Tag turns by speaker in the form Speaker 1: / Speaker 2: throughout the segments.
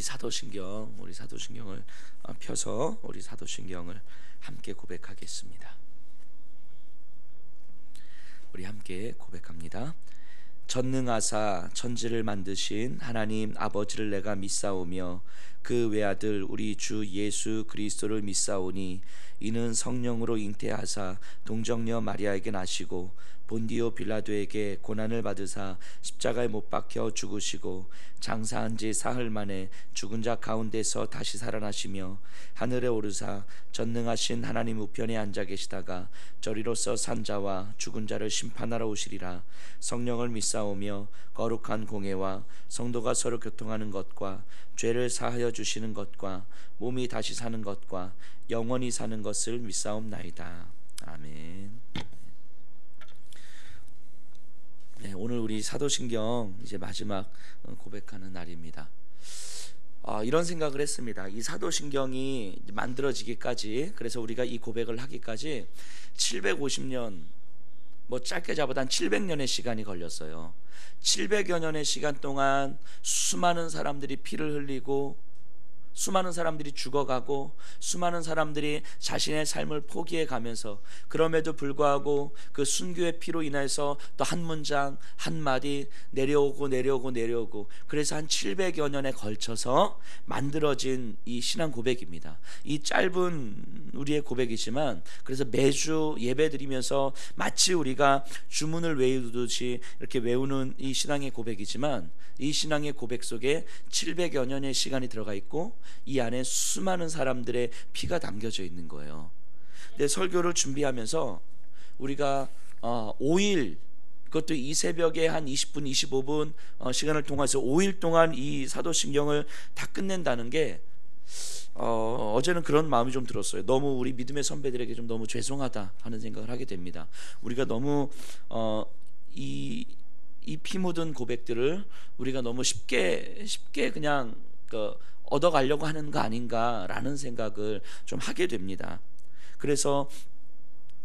Speaker 1: 사도신경을 펴서 우리 사도신경을 함께 고백하겠습니다. 우리 함께 고백합니다. 전능하사 천지를 만드신 하나님 아버지를 내가 믿사오며 그 외아들 우리 주 예수 그리스도를 믿사오니 이는 성령으로 잉태하사 동정녀 마리아에게 나시고 본디오 빌라도에게 고난을 받으사 십자가에 못 박혀 죽으시고 장사한 지 사흘 만에 죽은 자 가운데서 다시 살아나시며 하늘에 오르사 전능하신 하나님 우편에 앉아 계시다가 저리로서 산 자와 죽은 자를 심판하러 오시리라. 성령을 믿사오며 거룩한 공회와 성도가 서로 교통하는 것과 죄를 사하여 주시는 것과 몸이 다시 사는 것과 영원히 사는 것을 믿사옵나이다. 아멘. 네, 오늘 우리 사도신경 이제 마지막 고백하는 날입니다. 이런 생각을 했습니다. 이 사도신경이 만들어지기까지, 그래서 우리가 이 고백을 하기까지 750년, 뭐 짧게 잡아도 한 700년의 시간이 걸렸어요. 700여 년의 시간 동안 수많은 사람들이 피를 흘리고 수많은 사람들이 죽어가고 수많은 사람들이 자신의 삶을 포기해 가면서, 그럼에도 불구하고 그 순교의 피로 인해서 또 한 문장 한마디 내려오고 그래서 한 700여 년에 걸쳐서 만들어진 이 신앙 고백입니다. 이 짧은 우리의 고백이지만, 그래서 매주 예배 드리면서 마치 우리가 주문을 외우듯이 이렇게 외우는 이 신앙의 고백이지만, 이 신앙의 고백 속에 700여 년의 시간이 들어가 있고 이 안에 수많은 사람들의 피가 담겨져 있는 거예요. 근데 설교를 준비하면서 우리가 5일, 그것도 이 새벽에 한 20분 25분 시간을 통해서 5일 동안 이 사도신경을 다 끝낸다는 게 어제는 그런 마음이 좀 들었어요. 너무 우리 믿음의 선배들에게 좀 너무 죄송하다 하는 생각을 하게 됩니다. 우리가 너무 이 피 묻은 고백들을 우리가 너무 쉽게 그냥 얻어가려고 하는 거 아닌가라는 생각을 좀 하게 됩니다. 그래서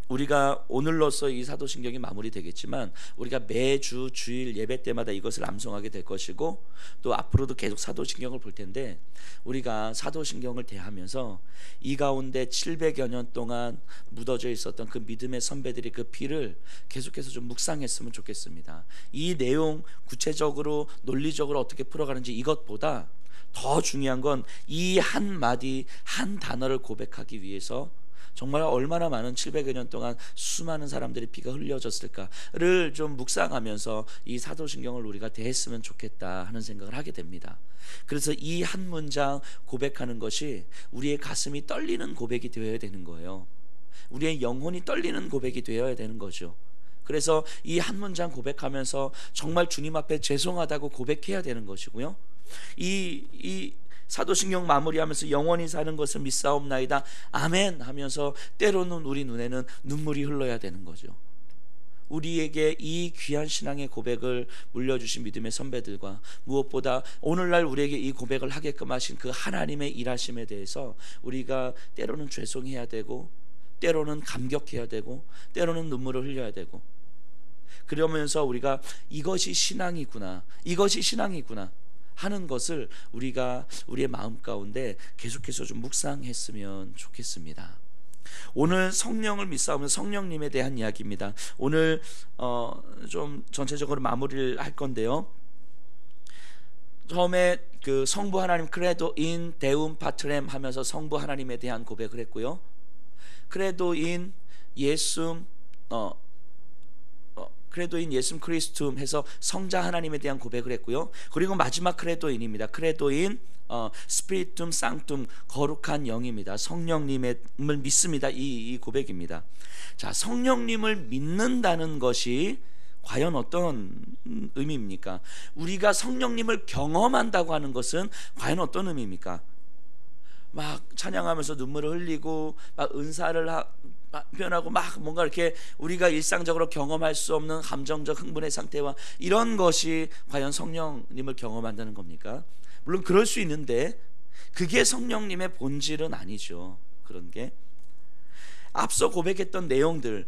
Speaker 1: 우리가 오늘로써 이 사도신경이 마무리되겠지만, 우리가 매주 주일 예배 때마다 이것을 암송하게 될 것이고, 또 앞으로도 계속 사도신경을 볼 텐데, 우리가 사도신경을 대하면서 이 가운데 700여 년 동안 묻어져 있었던 그 믿음의 선배들의 그 피를 계속해서 좀 묵상했으면 좋겠습니다. 이 내용 구체적으로 논리적으로 어떻게 풀어가는지 이것보다 더 중요한 건 이 한마디 한 단어를 고백하기 위해서 정말 얼마나 많은 700여 년 동안 수많은 사람들의 피가 흘려졌을까를 좀 묵상하면서 이 사도신경을 우리가 대했으면 좋겠다 하는 생각을 하게 됩니다. 그래서 이 한 문장 고백하는 것이 우리의 가슴이 떨리는 고백이 되어야 되는 거예요. 우리의 영혼이 떨리는 고백이 되어야 되는 거죠. 그래서 이 한 문장 고백하면서 정말 주님 앞에 죄송하다고 고백해야 되는 것이고요. 이 사도신경 마무리하면서 영원히 사는 것을 믿사옵나이다 아멘 하면서 때로는 우리 눈에는 눈물이 흘러야 되는 거죠. 우리에게 이 귀한 신앙의 고백을 물려주신 믿음의 선배들과, 무엇보다 오늘날 우리에게 이 고백을 하게끔 하신 그 하나님의 일하심에 대해서 우리가 때로는 죄송해야 되고, 때로는 감격해야 되고, 때로는 눈물을 흘려야 되고, 그러면서 우리가 이것이 신앙이구나 하는 것을 우리가 우리의 마음 가운데 계속해서 좀 묵상했으면 좋겠습니다. 오늘 성령을 믿사오면 성령님에 대한 이야기입니다. 오늘 좀 전체적으로 마무리를 할 건데요. 처음에 그 성부 하나님 크레도 인 데움 파트렘 하면서 성부 하나님에 대한 고백을 했고요. 크레도 인 예수 크레도인 예수 그리스툼 해서 성자 하나님에 대한 고백을 했고요. 그리고 마지막 크레도인입니다. 크레도인 스피리툼 쌍툼 거룩한 영입니다. 성령님을 믿습니다. 이 고백입니다. 자, 성령님을 믿는다는 것이 과연 어떤 의미입니까? 우리가 성령님을 경험한다고 하는 것은 과연 어떤 의미입니까? 막 찬양하면서 눈물을 흘리고 막 은사를 표현하고 막 뭔가 이렇게 우리가 일상적으로 경험할 수 없는 감정적 흥분의 상태와 이런 것이 과연 성령님을 경험한다는 겁니까? 물론 그럴 수 있는데 그게 성령님의 본질은 아니죠. 그런 게 앞서 고백했던 내용들,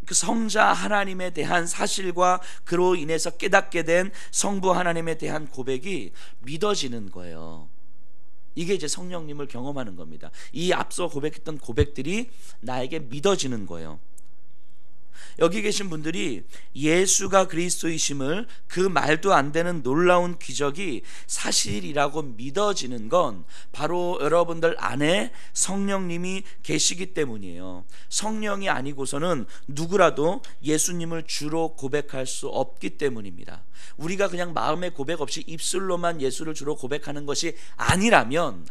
Speaker 1: 그 성자 하나님에 대한 사실과 그로 인해서 깨닫게 된 성부 하나님에 대한 고백이 믿어지는 거예요. 이게 이제 성령님을 경험하는 겁니다. 이 앞서 고백했던 고백들이 나에게 믿어지는 거예요. 여기 계신 분들이 예수가 그리스도이심을, 그 말도 안 되는 놀라운 기적이 사실이라고 믿어지는 건 바로 여러분들 안에 성령님이 계시기 때문이에요. 성령이 아니고서는 누구라도 예수님을 주로 고백할 수 없기 때문입니다. 우리가 그냥 마음의 고백 없이 입술로만 예수를 주로 고백하는 것이 아니라면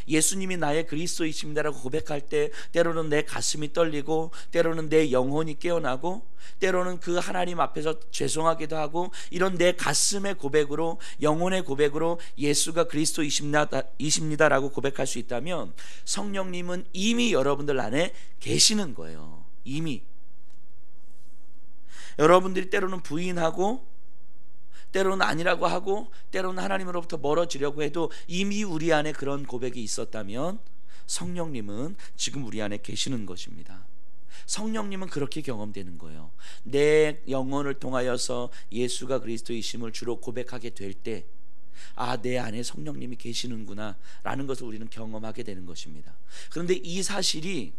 Speaker 1: 예수님이 나의 그리스도이십니다라고 고백할 때 때로는 내 가슴이 떨리고, 때로는 내 영혼이 깨어나고, 때로는 그 하나님 앞에서 죄송하기도 하고, 이런 내 가슴의 고백으로, 영혼의 고백으로 예수가 그리스도이십니다라고 고백할 수 있다면 성령님은 이미 여러분들 안에 계시는 거예요. 이미 여러분들이 때로는 부인하고, 때로는 아니라고 하고, 때로는 하나님으로부터 멀어지려고 해도 이미 우리 안에 그런 고백이 있었다면 성령님은 지금 우리 안에 계시는 것입니다. 성령님은 그렇게 경험되는 거예요. 내 영혼을 통하여서 예수가 그리스도이심을 주로 고백하게 될 때, 아, 내 안에 성령님이 계시는구나 라는 것을 우리는 경험하게 되는 것입니다. 그런데 이 사실이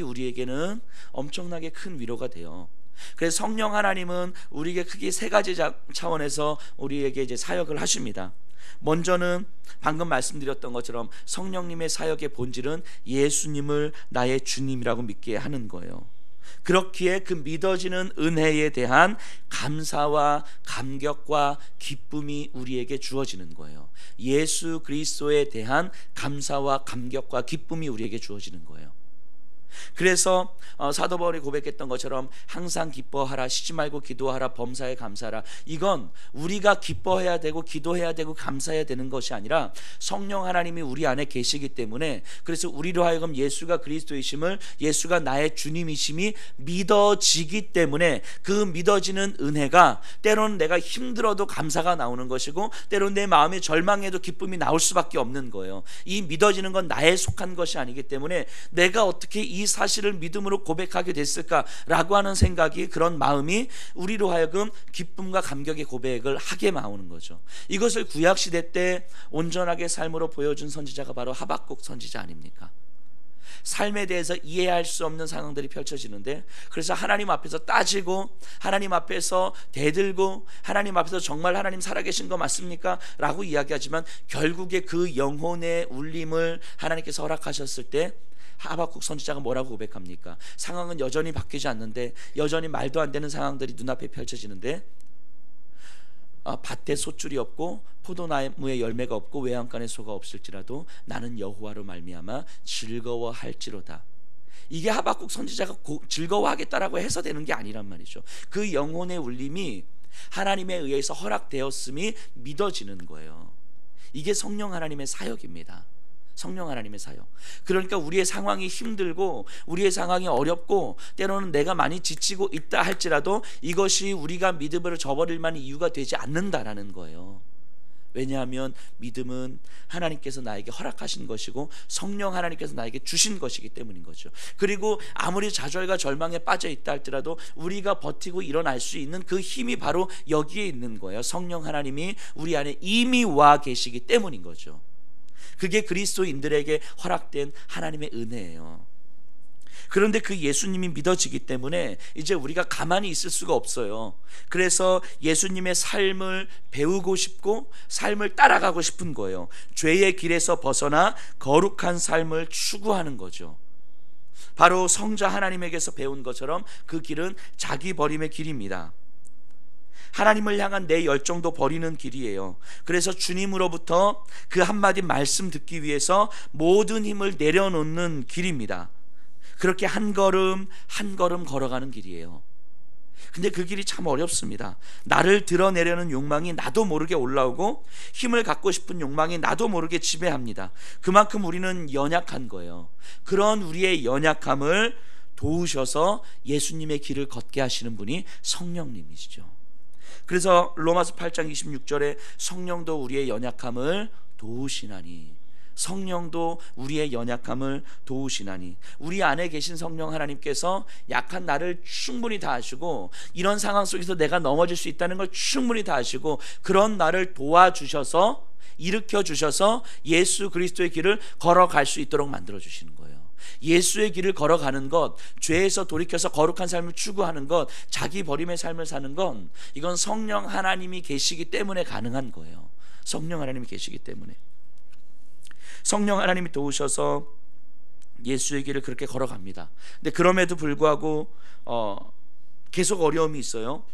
Speaker 1: 우리에게는 엄청나게 큰 위로가 돼요. 그래서 성령 하나님은 우리에게 크게 세 가지 차원에서 우리에게 이제 사역을 하십니다. 먼저는 방금 말씀드렸던 것처럼 성령님의 사역의 본질은 예수님을 나의 주님이라고 믿게 하는 거예요. 그렇기에 그 믿어지는 은혜에 대한 감사와 감격과 기쁨이 우리에게 주어지는 거예요. 예수 그리스도에 대한 감사와 감격과 기쁨이 우리에게 주어지는 거예요. 그래서 사도 바울이 고백했던 것처럼 항상 기뻐하라, 쉬지 말고 기도하라, 범사에 감사하라. 이건 우리가 기뻐해야 되고 기도해야 되고 감사해야 되는 것이 아니라 성령 하나님이 우리 안에 계시기 때문에, 그래서 우리로 하여금 예수가 그리스도이심을, 예수가 나의 주님이심이 믿어지기 때문에 그 믿어지는 은혜가 때로는 내가 힘들어도 감사가 나오는 것이고, 때로는 내 마음이 절망해도 기쁨이 나올 수밖에 없는 거예요. 이 믿어지는 건 나에 속한 것이 아니기 때문에 내가 어떻게 이 사실을 믿음으로 고백하게 됐을까라고 하는 생각이, 그런 마음이 우리로 하여금 기쁨과 감격의 고백을 하게 나오는 거죠. 이것을 구약시대 때 온전하게 삶으로 보여준 선지자가 바로 하박국 선지자 아닙니까? 삶에 대해서 이해할 수 없는 상황들이 펼쳐지는데, 그래서 하나님 앞에서 따지고, 하나님 앞에서 대들고, 하나님 앞에서 정말 하나님 살아계신 거 맞습니까? 라고 이야기하지만 결국에 그 영혼의 울림을 하나님께서 허락하셨을 때 하박국 선지자가 뭐라고 고백합니까? 상황은 여전히 바뀌지 않는데, 여전히 말도 안 되는 상황들이 눈앞에 펼쳐지는데, 밭에 솥줄이 없고 포도나무에 열매가 없고 외양간에 소가 없을지라도 나는 여호와로 말미암아 즐거워할지로다. 이게 하박국 선지자가 즐거워하겠다라고 해서 되는 게 아니란 말이죠. 그 영혼의 울림이 하나님에 의해서 허락되었음이 믿어지는 거예요. 이게 성령 하나님의 사역입니다. 성령 하나님의 사역. 그러니까 우리의 상황이 힘들고 우리의 상황이 어렵고 때로는 내가 많이 지치고 있다 할지라도 이것이 우리가 믿음으로 저버릴 만한 이유가 되지 않는다라는 거예요. 왜냐하면 믿음은 하나님께서 나에게 허락하신 것이고 성령 하나님께서 나에게 주신 것이기 때문인 거죠. 그리고 아무리 좌절과 절망에 빠져 있다 할지라도 우리가 버티고 일어날 수 있는 그 힘이 바로 여기에 있는 거예요. 성령 하나님이 우리 안에 이미 와 계시기 때문인 거죠. 그게 그리스도인들에게 허락된 하나님의 은혜예요. 그런데 그 예수님이 믿어지기 때문에 이제 우리가 가만히 있을 수가 없어요. 그래서 예수님의 삶을 배우고 싶고 삶을 따라가고 싶은 거예요. 죄의 길에서 벗어나 거룩한 삶을 추구하는 거죠. 바로 성자 하나님에게서 배운 것처럼 그 길은 자기 버림의 길입니다. 하나님을 향한 내 열정도 버리는 길이에요. 그래서 주님으로부터 그 한마디 말씀 듣기 위해서 모든 힘을 내려놓는 길입니다. 그렇게 한 걸음 한 걸음 걸어가는 길이에요. 근데 그 길이 참 어렵습니다. 나를 드러내려는 욕망이 나도 모르게 올라오고 힘을 갖고 싶은 욕망이 나도 모르게 지배합니다. 그만큼 우리는 연약한 거예요. 그런 우리의 연약함을 도우셔서 예수님의 길을 걷게 하시는 분이 성령님이시죠. 그래서 로마서 8장 26절에 성령도 우리의 연약함을 도우시나니, 성령도 우리의 연약함을 도우시나니. 우리 안에 계신 성령 하나님께서 약한 나를 충분히 다 아시고, 이런 상황 속에서 내가 넘어질 수 있다는 걸 충분히 다 아시고, 그런 나를 도와주셔서, 일으켜 주셔서 예수 그리스도의 길을 걸어갈 수 있도록 만들어 주시는 거예요. 예수의 길을 걸어가는 것, 죄에서 돌이켜서 거룩한 삶을 추구하는 것, 자기 버림의 삶을 사는 건, 이건 성령 하나님이 계시기 때문에 가능한 거예요. 성령 하나님이 계시기 때문에. 성령 하나님이 도우셔서 예수의 길을 그렇게 걸어갑니다. 근데 그럼에도 불구하고 계속 어려움이 있어요.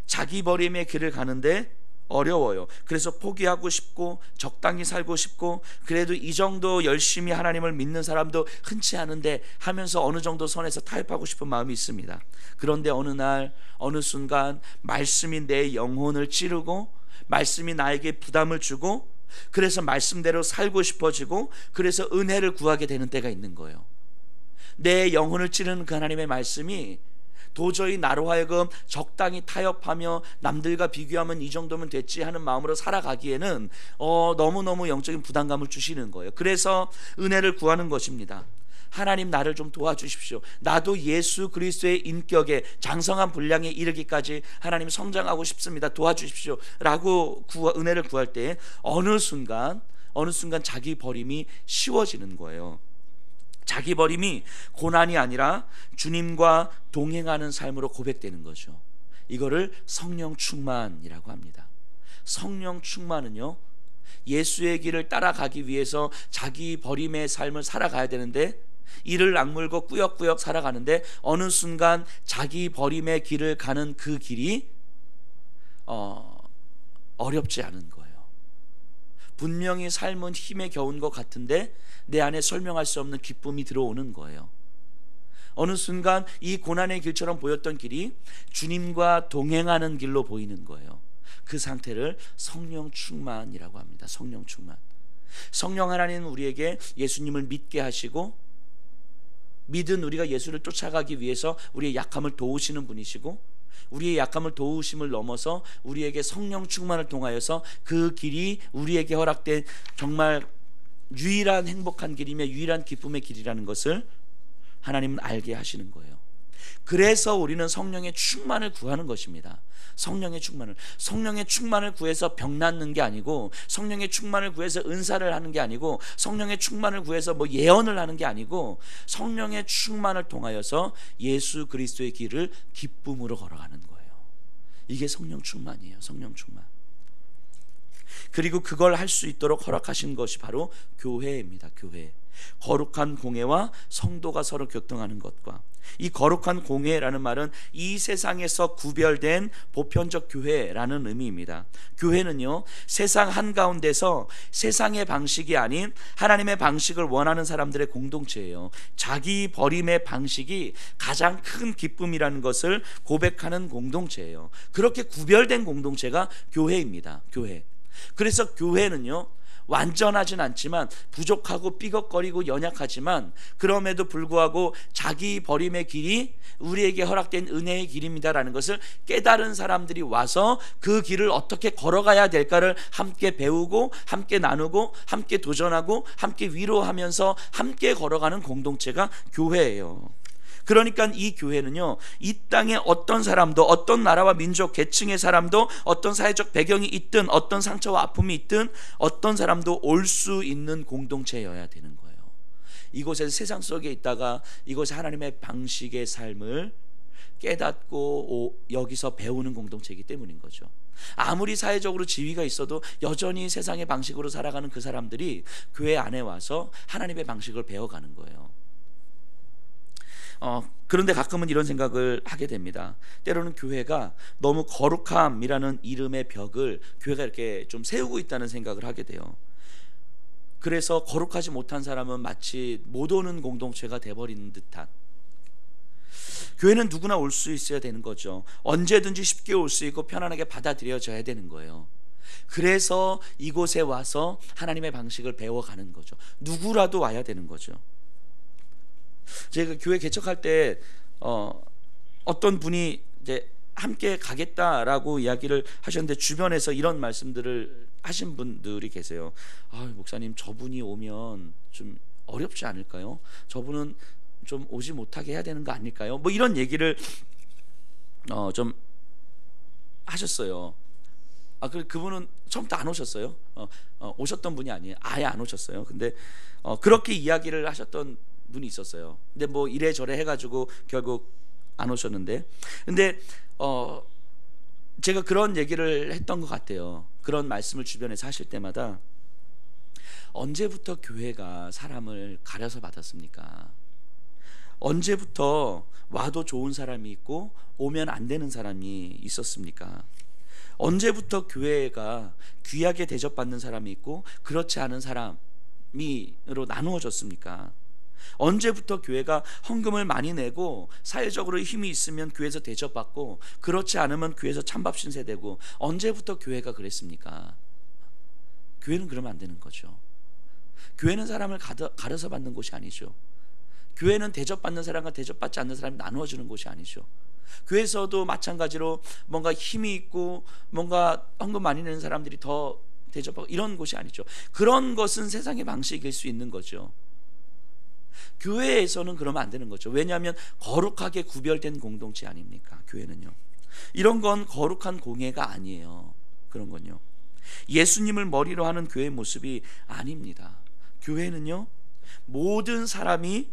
Speaker 1: 자기 버림의 길을 가는데 어려워요. 그래서 포기하고 싶고, 적당히 살고 싶고, 그래도 이 정도 열심히 하나님을 믿는 사람도 흔치 않은데 하면서 어느 정도 선에서 타협하고 싶은 마음이 있습니다. 그런데 어느 날, 어느 순간 말씀이 내 영혼을 찌르고, 말씀이 나에게 부담을 주고, 그래서 말씀대로 살고 싶어지고, 그래서 은혜를 구하게 되는 때가 있는 거예요. 내 영혼을 찌르는 그 하나님의 말씀이 도저히 나로 하여금 적당히 타협하며 남들과 비교하면 이 정도면 됐지 하는 마음으로 살아가기에는 너무너무 영적인 부담감을 주시는 거예요. 그래서 은혜를 구하는 것입니다. 하나님, 나를 좀 도와주십시오. 나도 예수 그리스도의 인격에, 장성한 분량에 이르기까지 하나님 성장하고 싶습니다. 도와주십시오 라고 은혜를 구할 때 어느 순간 자기 버림이 쉬워지는 거예요. 자기 버림이 고난이 아니라 주님과 동행하는 삶으로 고백되는 거죠. 이거를 성령 충만이라고 합니다. 성령 충만은요, 예수의 길을 따라가기 위해서 자기 버림의 삶을 살아가야 되는데, 이를 악물고 꾸역꾸역 살아가는데 어느 순간 자기 버림의 길을 가는 그 길이 어렵지 않은 거예요. 분명히 삶은 힘에 겨운 것 같은데 내 안에 설명할 수 없는 기쁨이 들어오는 거예요. 어느 순간 이 고난의 길처럼 보였던 길이 주님과 동행하는 길로 보이는 거예요. 그 상태를 성령 충만이라고 합니다. 성령 충만. 성령 하나님은 우리에게 예수님을 믿게 하시고, 믿은 우리가 예수를 쫓아가기 위해서 우리의 약함을 도우시는 분이시고, 우리의 약함을 도우심을 넘어서 우리에게 성령 충만을 통하여서 그 길이 우리에게 허락된 정말 유일한 행복한 길이며 유일한 기쁨의 길이라는 것을 하나님은 알게 하시는 거예요. 그래서 우리는 성령의 충만을 구하는 것입니다. 성령의 충만을 구해서 병 낫는 게 아니고, 성령의 충만을 구해서 은사를 하는 게 아니고, 성령의 충만을 구해서 뭐 예언을 하는 게 아니고, 성령의 충만을 통하여서 예수 그리스도의 길을 기쁨으로 걸어가는 거예요. 이게 성령 충만이에요. 성령 충만. 그리고 그걸 할 수 있도록 허락하신 것이 바로 교회입니다. 교회. 거룩한 공회와 성도가 서로 교통하는 것과, 이 거룩한 공회라는 말은 이 세상에서 구별된 보편적 교회라는 의미입니다. 교회는요, 세상 한가운데서 세상의 방식이 아닌 하나님의 방식을 원하는 사람들의 공동체예요. 자기 버림의 방식이 가장 큰 기쁨이라는 것을 고백하는 공동체예요. 그렇게 구별된 공동체가 교회입니다. 교회. 그래서 교회는요, 완전하진 않지만, 부족하고 삐걱거리고 연약하지만, 그럼에도 불구하고 자기 버림의 길이 우리에게 허락된 은혜의 길입니다라는 것을 깨달은 사람들이 와서 그 길을 어떻게 걸어가야 될까를 함께 배우고, 함께 나누고, 함께 도전하고, 함께 위로하면서 함께 걸어가는 공동체가 교회예요. 그러니까 이 교회는요, 이 땅에 어떤 사람도, 어떤 나라와 민족, 계층의 사람도, 어떤 사회적 배경이 있든, 어떤 상처와 아픔이 있든, 어떤 사람도 올 수 있는 공동체여야 되는 거예요. 이곳에서 세상 속에 있다가 이곳에 하나님의 방식의 삶을 깨닫고 여기서 배우는 공동체이기 때문인 거죠. 아무리 사회적으로 지위가 있어도 여전히 세상의 방식으로 살아가는 그 사람들이 교회 안에 와서 하나님의 방식을 배워가는 거예요. 그런데 가끔은 이런 생각을 하게 됩니다. 때로는 교회가 너무 거룩함이라는 이름의 벽을 교회가 이렇게 좀 세우고 있다는 생각을 하게 돼요. 그래서 거룩하지 못한 사람은 마치 못 오는 공동체가 돼버리는 듯한. 교회는 누구나 올 수 있어야 되는 거죠. 언제든지 쉽게 올 수 있고 편안하게 받아들여져야 되는 거예요. 그래서 이곳에 와서 하나님의 방식을 배워가는 거죠. 누구라도 와야 되는 거죠. 제가 교회 개척할 때 어떤 분이 이제 함께 가겠다라고 이야기를 하셨는데 주변에서 이런 말씀들을 하신 분들이 계세요. 목사님, 저분이 오면 좀 어렵지 않을까요? 저분은 좀 오지 못하게 해야 되는 거 아닐까요? 뭐 이런 얘기를 좀 하셨어요. 그분은 처음부터 안 오셨어요. 오셨던 분이 아니에요. 아예 안 오셨어요. 근데 그렇게 이야기를 하셨던 분이 있었어요. 근데 뭐 이래저래 해가지고 결국 안 오셨는데, 근데 제가 그런 얘기를 했던 것 같아요. 그런 말씀을 주변에서 하실 때마다 언제부터 교회가 사람을 가려서 받았습니까? 언제부터 와도 좋은 사람이 있고 오면 안 되는 사람이 있었습니까? 언제부터 교회가 귀하게 대접받는 사람이 있고 그렇지 않은 사람으로 나누어졌습니까? 언제부터 교회가 헌금을 많이 내고 사회적으로 힘이 있으면 교회에서 대접받고 그렇지 않으면 교회에서 찬밥 신세되고, 언제부터 교회가 그랬습니까? 교회는 그러면 안 되는 거죠. 교회는 사람을 가려서 받는 곳이 아니죠. 교회는 대접받는 사람과 대접받지 않는 사람이 나누어지는 곳이 아니죠. 교회에서도 마찬가지로 뭔가 힘이 있고 뭔가 헌금 많이 내는 사람들이 더 대접하고 이런 곳이 아니죠. 그런 것은 세상의 방식일 수 있는 거죠. 교회에서는 그러면 안 되는 거죠. 왜냐하면 거룩하게 구별된 공동체 아닙니까? 교회는요. 이런 건 거룩한 공예가 아니에요. 그런 건요. 예수님을 머리로 하는 교회의 모습이 아닙니다. 교회는요, 모든 사람이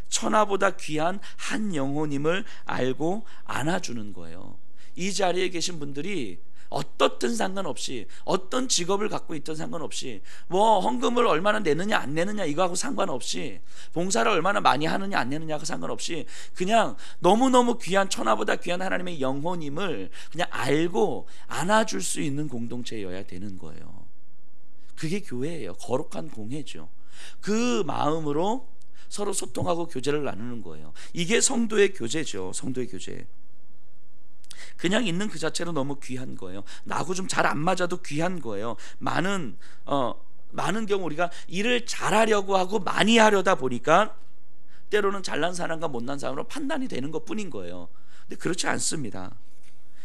Speaker 1: 천하보다 귀한 한 영혼임을 알고 안아주는 거예요. 이 자리에 계신 분들이 어떻든 상관없이, 어떤 직업을 갖고 있든 상관없이, 뭐 헌금을 얼마나 내느냐 안 내느냐 이거하고 상관없이, 봉사를 얼마나 많이 하느냐 안 내느냐하고 상관없이, 그냥 너무너무 귀한, 천하보다 귀한 하나님의 영혼임을 그냥 알고 안아줄 수 있는 공동체여야 되는 거예요. 그게 교회예요. 거룩한 공회죠. 그 마음으로 서로 소통하고 교제를 나누는 거예요. 이게 성도의 교제죠. 성도의 교제. 그냥 있는 그 자체로 너무 귀한 거예요. 나하고 좀 잘 안 맞아도 귀한 거예요. 많은 경우 우리가 일을 잘하려고 하고 많이 하려다 보니까 때로는 잘난 사람과 못난 사람으로 판단이 되는 것뿐인 거예요. 근데 그렇지 않습니다.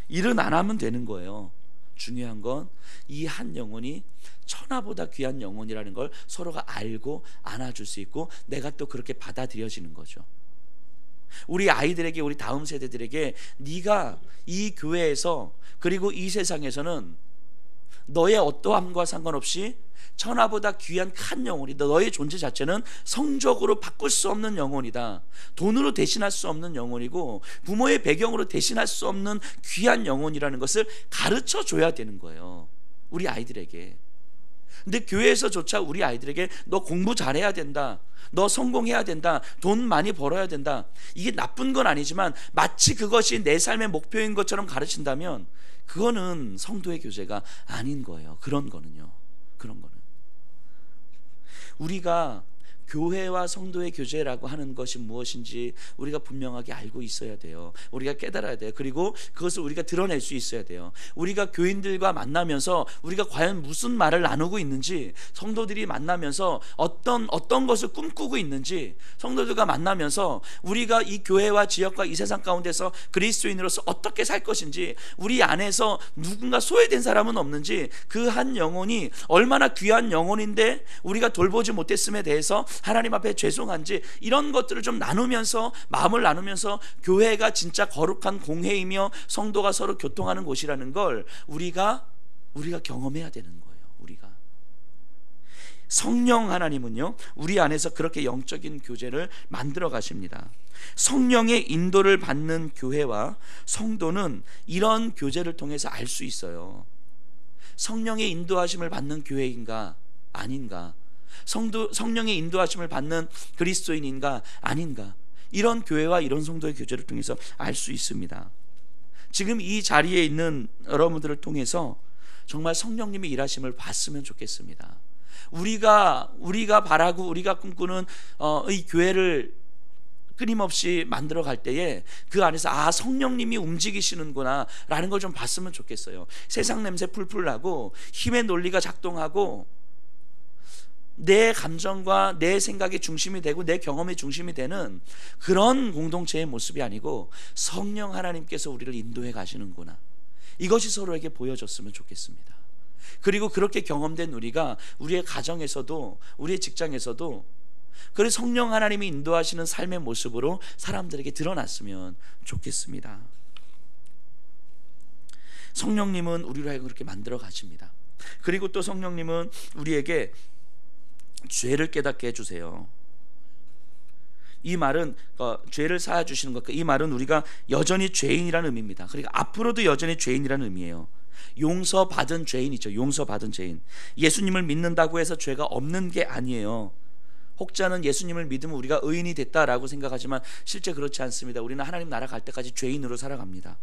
Speaker 1: 일은 안 하면 되는 거예요. 중요한 건 이 한 영혼이 천하보다 귀한 영혼이라는 걸 서로가 알고 안아줄 수 있고 내가 또 그렇게 받아들여지는 거죠. 우리 아이들에게, 우리 다음 세대들에게 네가 이 교회에서 그리고 이 세상에서는 너의 어떠함과 상관없이 천하보다 귀한 큰 영혼이다. 너의 존재 자체는 성적으로 바꿀 수 없는 영혼이다. 돈으로 대신할 수 없는 영혼이고 부모의 배경으로 대신할 수 없는 귀한 영혼이라는 것을 가르쳐 줘야 되는 거예요. 우리 아이들에게. 근데 교회에서조차 우리 아이들에게 너 공부 잘해야 된다, 너 성공해야 된다, 돈 많이 벌어야 된다, 이게 나쁜 건 아니지만 마치 그것이 내 삶의 목표인 것처럼 가르친다면 그거는 성도의 교제가 아닌 거예요. 그런 거는요. 우리가 교회와 성도의 교제라고 하는 것이 무엇인지 우리가 분명하게 알고 있어야 돼요. 우리가 깨달아야 돼요. 그리고 그것을 우리가 드러낼 수 있어야 돼요. 우리가 교인들과 만나면서 우리가 과연 무슨 말을 나누고 있는지, 성도들이 만나면서 어떤 것을 꿈꾸고 있는지, 성도들과 만나면서 우리가 이 교회와 지역과 이 세상 가운데서 그리스도인으로서 어떻게 살 것인지, 우리 안에서 누군가 소외된 사람은 없는지, 그 한 영혼이 얼마나 귀한 영혼인데 우리가 돌보지 못했음에 대해서 하나님 앞에 죄송한지, 이런 것들을 좀 나누면서, 마음을 나누면서 교회가 진짜 거룩한 공회이며 성도가 서로 교통하는 곳이라는 걸 우리가 경험해야 되는 거예요. 우리가 성령 하나님은요, 우리 안에서 그렇게 영적인 교제를 만들어 가십니다. 성령의 인도를 받는 교회와 성도는 이런 교제를 통해서 알 수 있어요. 성령의 인도하심을 받는 교회인가 아닌가, 성령의 인도하심을 받는 그리스도인인가 아닌가, 이런 교회와 이런 성도의 교제를 통해서 알 수 있습니다. 지금 이 자리에 있는 여러분들을 통해서 정말 성령님의 일하심을 봤으면 좋겠습니다. 우리가 바라고 우리가 꿈꾸는 이 교회를 끊임없이 만들어 갈 때에 그 안에서 성령님이 움직이시는구나 라는 걸 좀 봤으면 좋겠어요. 세상 냄새 풀풀 나고 힘의 논리가 작동하고 내 감정과 내 생각의 중심이 되고 내 경험의 중심이 되는 그런 공동체의 모습이 아니고 성령 하나님께서 우리를 인도해 가시는구나, 이것이 서로에게 보여줬으면 좋겠습니다. 그리고 그렇게 경험된 우리가 우리의 가정에서도 우리의 직장에서도 그런 성령 하나님이 인도하시는 삶의 모습으로 사람들에게 드러났으면 좋겠습니다. 성령님은 우리로 하여금 그렇게 만들어 가십니다. 그리고 또 성령님은 우리에게 죄를 깨닫게 해주세요. 이 말은 죄를 사하주시는 것, 이 말은 우리가 여전히 죄인이라는 의미입니다. 그러니까 앞으로도 여전히 죄인이라는 의미예요. 용서받은 죄인이죠. 용서받은 죄인. 예수님을 믿는다고 해서 죄가 없는 게 아니에요. 혹자는 예수님을 믿으면 우리가 의인이 됐다라고 생각하지만 실제 그렇지 않습니다. 우리는 하나님 나라 갈 때까지 죄인으로 살아갑니다.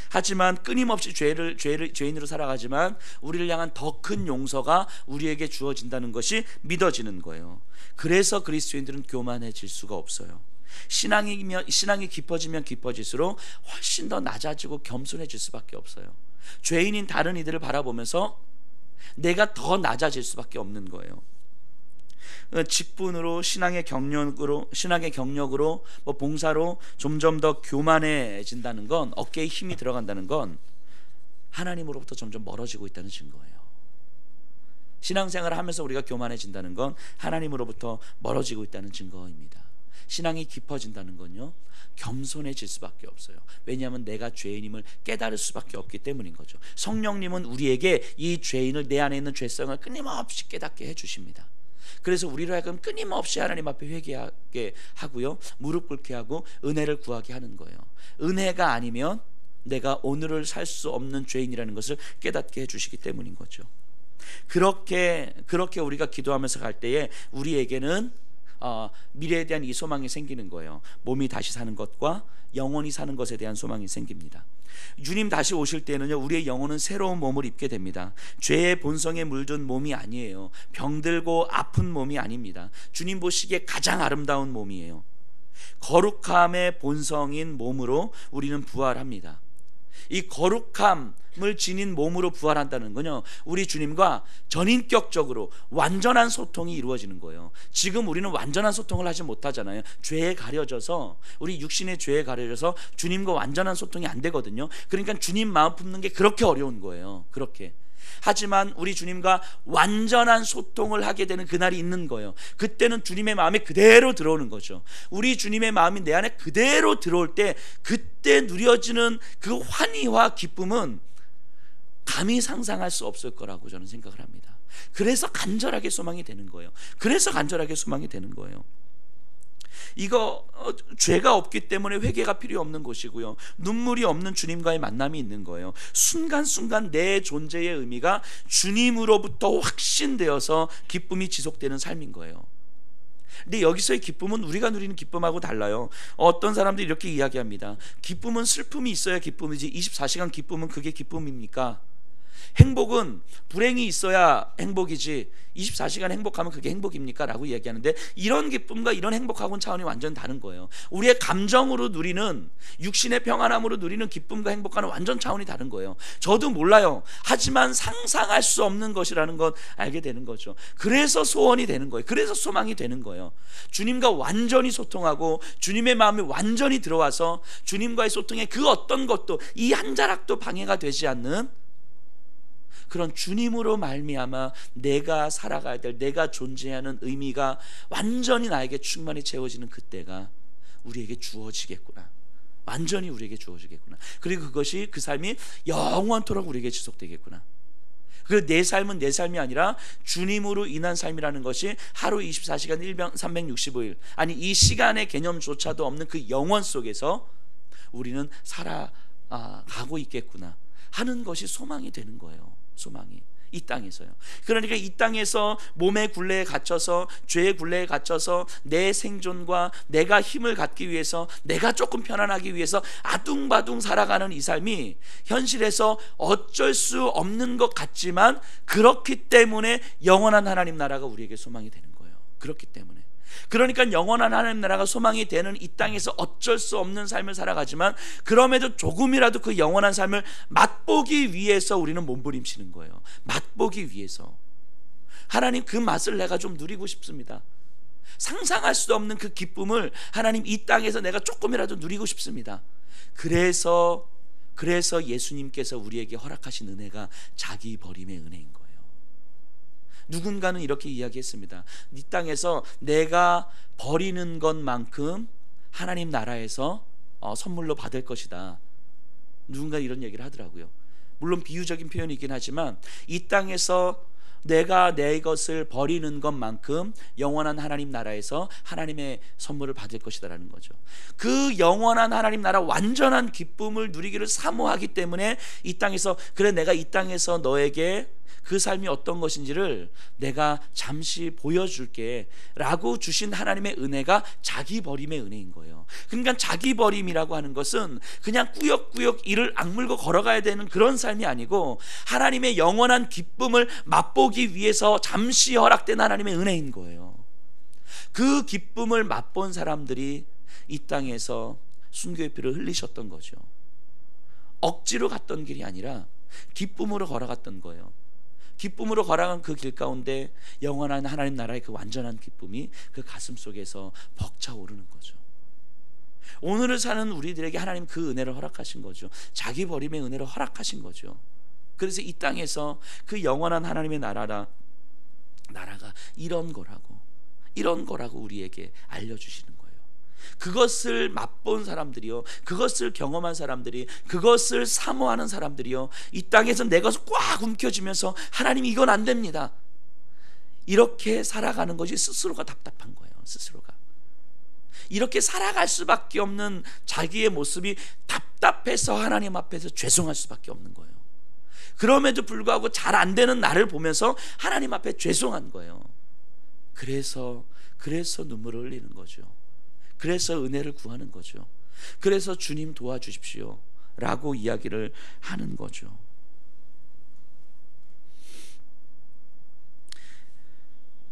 Speaker 1: 하지만 끊임없이 죄인으로 살아가지만 우리를 향한 더 큰 용서가 우리에게 주어진다는 것이 믿어지는 거예요. 그래서 그리스도인들은 교만해질 수가 없어요. 신앙이 깊어지면 깊어질수록 훨씬 더 낮아지고 겸손해질 수밖에 없어요. 죄인인 다른 이들을 바라보면서 내가 더 낮아질 수밖에 없는 거예요. 직분으로, 신앙의 경력으로, 봉사로 점점 더 교만해진다는 건, 어깨에 힘이 들어간다는 건 하나님으로부터 점점 멀어지고 있다는 증거예요. 신앙생활을 하면서 우리가 교만해진다는 건 하나님으로부터 멀어지고 있다는 증거입니다. 신앙이 깊어진다는 건요, 겸손해질 수밖에 없어요. 왜냐하면 내가 죄인임을 깨달을 수밖에 없기 때문인 거죠. 성령님은 우리에게 이 죄인을, 내 안에 있는 죄성을 끊임없이 깨닫게 해주십니다. 그래서 우리로 하여금 끊임없이 하나님 앞에 회개하게 하고요, 무릎 꿇게 하고 은혜를 구하게 하는 거예요. 은혜가 아니면 내가 오늘을 살 수 없는 죄인이라는 것을 깨닫게 해주시기 때문인 거죠. 그렇게 우리가 기도하면서 갈 때에 우리에게는 미래에 대한 이 소망이 생기는 거예요. 몸이 다시 사는 것과 영원히 사는 것에 대한 소망이 생깁니다. 주님 다시 오실 때는요, 우리의 영혼은 새로운 몸을 입게 됩니다. 죄의 본성에 물든 몸이 아니에요. 병들고 아픈 몸이 아닙니다. 주님 보시기에 가장 아름다운 몸이에요. 거룩함의 본성인 몸으로 우리는 부활합니다. 이 거룩함을 지닌 몸으로 부활한다는 건요, 우리 주님과 전인격적으로 완전한 소통이 이루어지는 거예요. 지금 우리는 완전한 소통을 하지 못하잖아요. 죄에 가려져서, 우리 육신의 죄에 가려져서 주님과 완전한 소통이 안 되거든요. 그러니까 주님 마음 품는 게 그렇게 어려운 거예요. 그렇게. 하지만 우리 주님과 완전한 소통을 하게 되는 그날이 있는 거예요. 그때는 주님의 마음에 그대로 들어오는 거죠. 우리 주님의 마음이 내 안에 그대로 들어올 때, 그때 누려지는 그 환희와 기쁨은 감히 상상할 수 없을 거라고 저는 생각을 합니다. 그래서 간절하게 소망이 되는 거예요. 이거 죄가 없기 때문에 회개가 필요 없는 것이고요, 눈물이 없는 주님과의 만남이 있는 거예요. 순간순간 내 존재의 의미가 주님으로부터 확신되어서 기쁨이 지속되는 삶인 거예요. 근데 여기서의 기쁨은 우리가 누리는 기쁨하고 달라요. 어떤 사람들이 이렇게 이야기합니다. 기쁨은 슬픔이 있어야 기쁨이지 24시간 기쁨은 그게 기쁨입니까? 행복은 불행이 있어야 행복이지 24시간 행복하면 그게 행복입니까? 라고 이야기하는데, 이런 기쁨과 이런 행복하고는 차원이 완전 다른 거예요. 우리의 감정으로 누리는, 육신의 평안함으로 누리는 기쁨과 행복과는 완전 차원이 다른 거예요. 저도 몰라요. 하지만 상상할 수 없는 것이라는 것 알게 되는 거죠. 그래서 소원이 되는 거예요. 그래서 소망이 되는 거예요. 주님과 완전히 소통하고 주님의 마음이 완전히 들어와서 주님과의 소통에 그 어떤 것도, 이 한 자락도 방해가 되지 않는 그런 주님으로 말미암아 내가 살아가야 될, 내가 존재하는 의미가 완전히 나에게 충만히 채워지는 그때가 우리에게 주어지겠구나. 완전히 우리에게 주어지겠구나. 그리고 그것이, 그 삶이 영원토록 우리에게 지속되겠구나. 그래서 내 삶은 내 삶이 아니라 주님으로 인한 삶이라는 것이 하루 24시간 365일, 아니 이 시간의 개념조차도 없는 그 영원 속에서 우리는 살아가고 있겠구나 하는 것이 소망이 되는 거예요. 소망이 이 땅에서요. 그러니까 이 땅에서 몸의 굴레에 갇혀서, 죄의 굴레에 갇혀서 내 생존과 내가 힘을 갖기 위해서, 내가 조금 편안하기 위해서 아둥바둥 살아가는 이 삶이 현실에서 어쩔 수 없는 것 같지만, 그렇기 때문에 영원한 하나님 나라가 우리에게 소망이 되는 거예요. 그렇기 때문에. 그러니까 영원한 하나님 나라가 소망이 되는 이 땅에서 어쩔 수 없는 삶을 살아가지만, 그럼에도 조금이라도 그 영원한 삶을 맛보기 위해서 우리는 몸부림치는 거예요. 맛보기 위해서. 하나님, 그 맛을 내가 좀 누리고 싶습니다. 상상할 수도 없는 그 기쁨을 하나님, 이 땅에서 내가 조금이라도 누리고 싶습니다. 그래서 예수님께서 우리에게 허락하신 은혜가 자기 버림의 은혜인 거예요. 누군가는 이렇게 이야기했습니다. 이 땅에서 내가 버리는 것만큼 하나님 나라에서 선물로 받을 것이다. 누군가 이런 얘기를 하더라고요. 물론 비유적인 표현이긴 하지만 이 땅에서 내가 내 것을 버리는 것만큼 영원한 하나님 나라에서 하나님의 선물을 받을 것이다라는 거죠. 그 영원한 하나님 나라 완전한 기쁨을 누리기를 사모하기 때문에 이 땅에서, 그래 내가 이 땅에서 너에게 그 삶이 어떤 것인지를 내가 잠시 보여줄게 라고 주신 하나님의 은혜가 자기 버림의 은혜인 거예요. 그러니까 자기 버림이라고 하는 것은 그냥 꾸역꾸역 이를 악물고 걸어가야 되는 그런 삶이 아니고, 하나님의 영원한 기쁨을 맛보기 위해서 잠시 허락된 하나님의 은혜인 거예요. 그 기쁨을 맛본 사람들이 이 땅에서 순교의 피를 흘리셨던 거죠. 억지로 갔던 길이 아니라 기쁨으로 걸어갔던 거예요. 기쁨으로 걸어간 그 길 가운데 영원한 하나님 나라의 그 완전한 기쁨이 그 가슴 속에서 벅차오르는 거죠. 오늘을 사는 우리들에게 하나님 그 은혜를 허락하신 거죠. 자기 버림의 은혜를 허락하신 거죠. 그래서 이 땅에서 그 영원한 하나님의 나라가 이런 거라고 우리에게 알려주시는 거예요. 그것을 맛본 사람들이요, 그것을 경험한 사람들이, 그것을 사모하는 사람들이요, 이 땅에서 내 것을 꽉 움켜쥐면서 하나님 이건 안 됩니다, 이렇게 살아가는 것이 스스로가 답답한 거예요. 스스로가 이렇게 살아갈 수밖에 없는 자기의 모습이 답답해서 하나님 앞에서 죄송할 수밖에 없는 거예요. 그럼에도 불구하고 잘 안 되는 나를 보면서 하나님 앞에 죄송한 거예요. 그래서 눈물을 흘리는 거죠. 그래서 은혜를 구하는 거죠. 그래서 주님 도와주십시오 라고 이야기를 하는 거죠.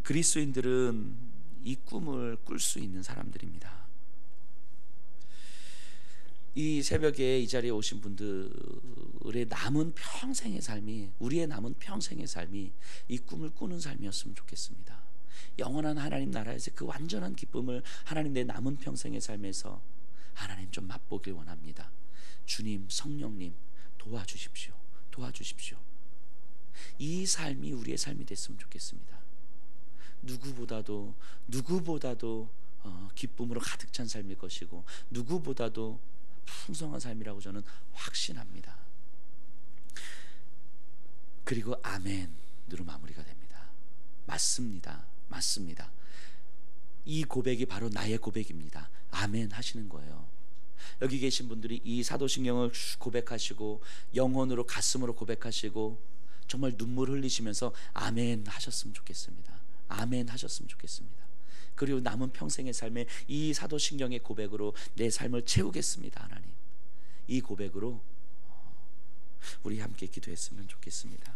Speaker 1: 그리스도인들은 이 꿈을 꿀 수 있는 사람들입니다. 이 새벽에 이 자리에 오신 분들의 남은 평생의 삶이, 우리의 남은 평생의 삶이 이 꿈을 꾸는 삶이었으면 좋겠습니다. 영원한 하나님 나라에서 그 완전한 기쁨을 하나님, 내 남은 평생의 삶에서 하나님 좀 맛보길 원합니다. 주님, 성령님 도와주십시오. 이 삶이 우리의 삶이 됐으면 좋겠습니다. 누구보다도 기쁨으로 가득 찬 삶일 것이고, 누구보다도 풍성한 삶이라고 저는 확신합니다. 그리고 아멘으로 마무리가 됩니다. 맞습니다. 이 고백이 바로 나의 고백입니다. 아멘 하시는 거예요. 여기 계신 분들이 이 사도신경을 고백하시고 영혼으로, 가슴으로 고백하시고 정말 눈물 흘리시면서 아멘 하셨으면 좋겠습니다. 아멘 하셨으면 좋겠습니다. 그리고 남은 평생의 삶에 이 사도신경의 고백으로 내 삶을 채우겠습니다. 하나님, 이 고백으로 우리 함께 기도했으면 좋겠습니다.